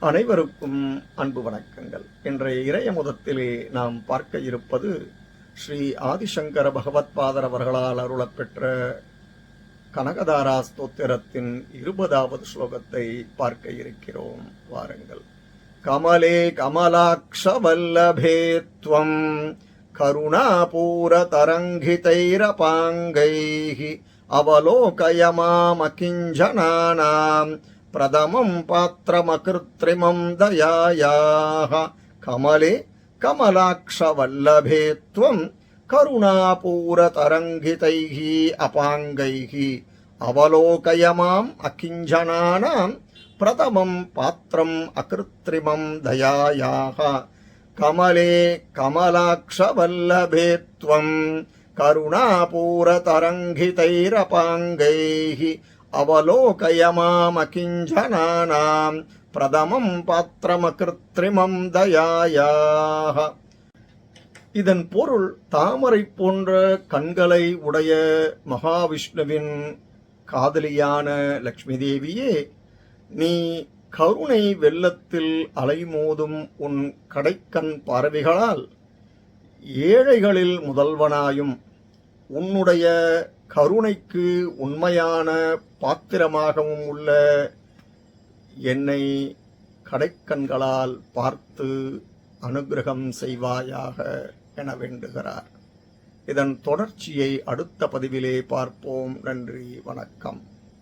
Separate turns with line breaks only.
அனைவருக்கும் அன்பு வணக்கங்கள். இன்றைய இறையமுதத்திலே நாம் பார்க்க இருப்பது ஸ்ரீ ஆதிசங்கர பகவத்பாதர் அவர்களால் அருளப்பெற்ற கனகதாரா ஸ்தோத்திரத்தின் 20வது ஸ்லோகத்தை பார்க்க இருக்கிறோம். வாருங்கள். கமலே கமலாக்ஷ வல்லபேத்வம் கருணாபூர தரங்கிதைரபாங்கைஹி அவலோகயமாமகிஞ்சனானாம் பிரதமம் பாத்திரமகிருத்ரிமம் தயாயாஹ. கமலே கமலாக்ஷ வல்லபேத்வம் கருணாபூர தரங்கிதைஹி அபாங்கைஹி அவலோகயமாம் அகிஞ்சனானாம் பிரதமம் பாத்திரம் அகிருத்ரிமம் தயாயாஹ. கமலே கமலாக்ஷ வல்லபேத்வம் கருணாபூர தரங்கிதைரபாங்கைஹி அவலோகயமாமகிஞ்சனானாம் பிரதமம் பாத்திரமகிருத்ரிமம் தயாயாஹ. இதன் பொருள், தாமரை போன்ற கண்களை உடைய மகாவிஷ்ணுவின் காதலியான லக்ஷ்மி தேவியே, நீ கருணை வெள்ளத்தில் அலைமோதும் உன் கடைக்கண் பார்வைகளால் ஏழைகளில் முதல்வனாயும் உன்னுடைய கருணைக்கு உண்மையான பாத்திரமாகவும் உள்ள என்னை கடைக்கண்களால் பார்த்து அனுக்கிரகம் செய்வாயாக என வேண்டுகிறார். இதன் தொடர்ச்சியை அடுத்த பதிவிலே பார்ப்போம். நன்றி, வணக்கம்.